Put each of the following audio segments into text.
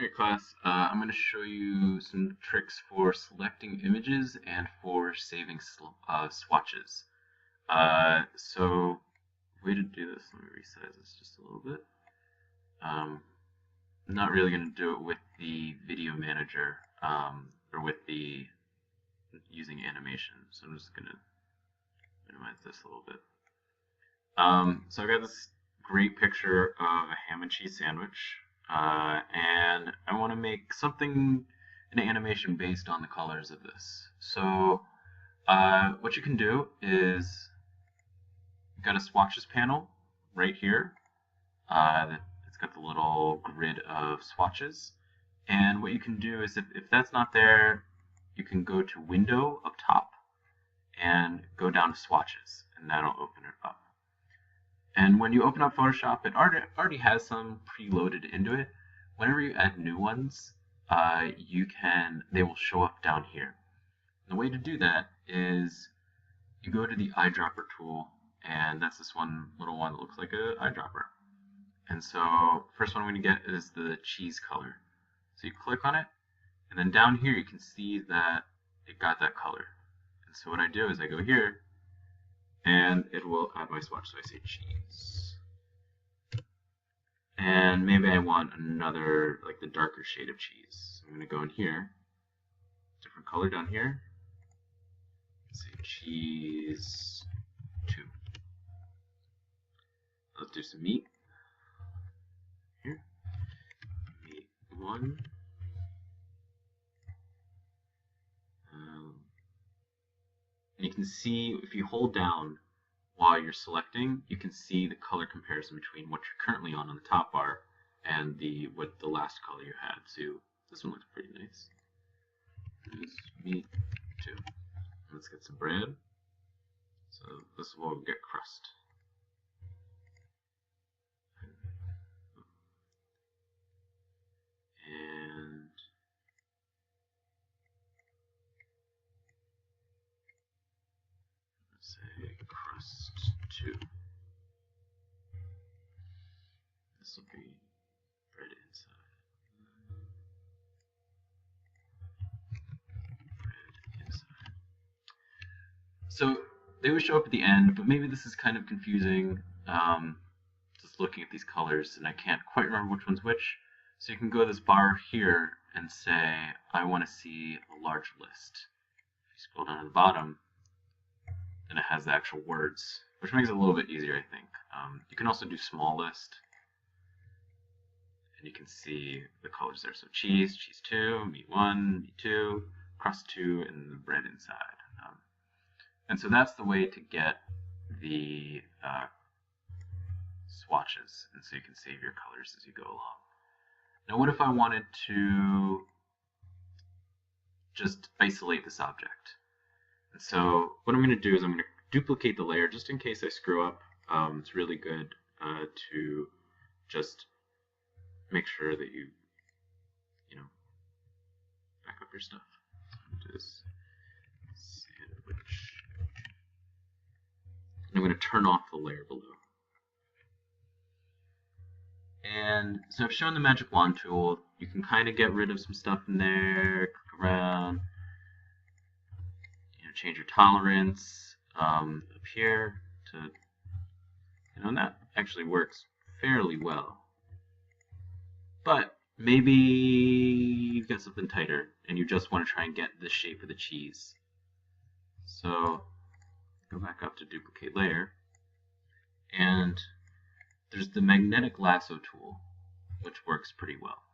Alright class, I'm going to show you some tricks for selecting images and for saving swatches. So, way to do this, let me resize this just a little bit. I'm not really going to do it with the video manager, or with the using animation, so I'm just going to minimize this a little bit. So I got this great picture of a ham and cheese sandwich, and I want to make something, an animation based on the colors of this. So what you can do is, you've got a swatches panel right here. It's got the little grid of swatches, and what you can do is, if that's not there, you can go to Window up top and go down to Swatches, and that'll open it up. And when you open up Photoshop, it already has some preloaded into it. Whenever you add new ones, they will show up down here. And the way to do that is you go to the eyedropper tool, and that's this one little one that looks like an eyedropper. And so first one we're going to get is the cheese color. So you click on it, and then down here you can see that it got that color. And so what I do is I go here, and it will add my swatch. So I say cheese. And maybe I want another, like the darker shade of cheese. So I'm going to go in here, different color down here, say cheese 2. Let's do some meat. Here, meat 1. And you can see, if you hold down while you're selecting, you can see the color comparison between what you're currently on the top bar and the last color you had. So this one looks pretty nice. There's meat 2. Let's get some bread. So this will get crust. And let's say crust 2. This will be bread inside. Bread inside. So they would show up at the end, but maybe this is kind of confusing, just looking at these colors, and I can't quite remember which one's which. So you can go to this bar here and say, I want to see a large list. If you scroll down to the bottom, then it has the actual words, which makes it a little bit easier, I think. You can also do small list, and you can see the colors there. So cheese 2, meat 1, meat 2, crust 2, and the bread inside. And so that's the way to get the swatches, and so you can save your colors as you go along. Now what if I wanted to just isolate this object? And so what I'm going to do is I'm going to duplicate the layer just in case I screw up. It's really good to just make sure that you back up your stuff. So just sandwich. And I'm going to turn off the layer below. And so I've shown the magic wand tool. You can kind of get rid of some stuff in there, click around, change your tolerance up here to, and that actually works fairly well. But maybe you've got something tighter and you just want to try and get the shape of the cheese. So go back up to duplicate layer, and there's the magnetic lasso tool, which works pretty well.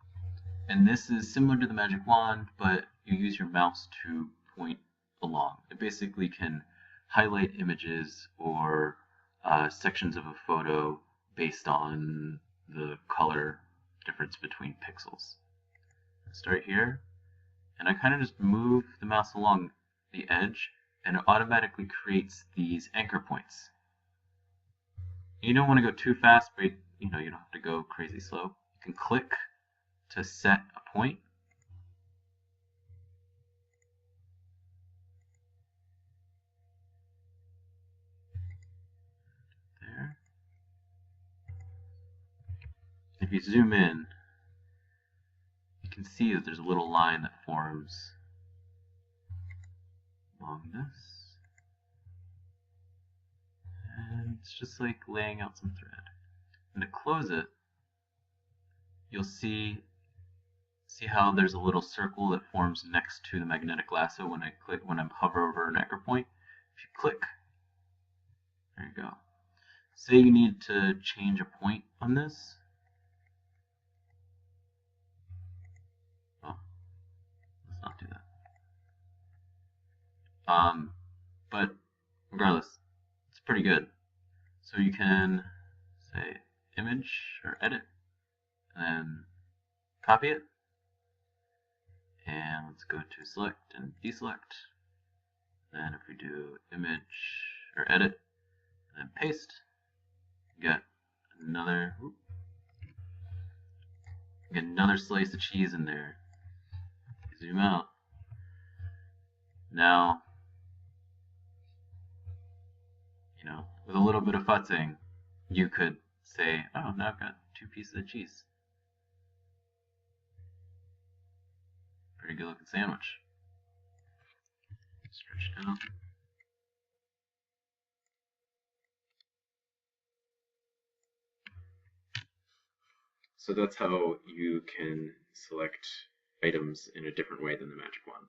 And this is similar to the magic wand, but you use your mouse to point along. It basically can highlight images or sections of a photo based on the color difference between pixels. I start here, and I kind of just move the mouse along the edge, and it automatically creates these anchor points. You don't want to go too fast, but you don't have to go crazy slow. You can click to set a point. There. If you zoom in, can see that there's a little line that forms along this. And it's just like laying out some thread. And to close it, you'll see how there's a little circle that forms next to the magnetic lasso when I hover over an anchor point. If you click, there you go. Say you need to change a point on this. Oh, let's not do that. But regardless, it's pretty good. So you can say image or edit, and then copy it. And let's go to select and deselect. Then if we do image or edit and then paste, you get another slice of cheese in there. Zoom out. Now, with a little bit of futzing, you could say, oh, now I've got 2 pieces of cheese. Pretty good looking sandwich. Stretch down. So that's how you can select items in a different way than the magic wand.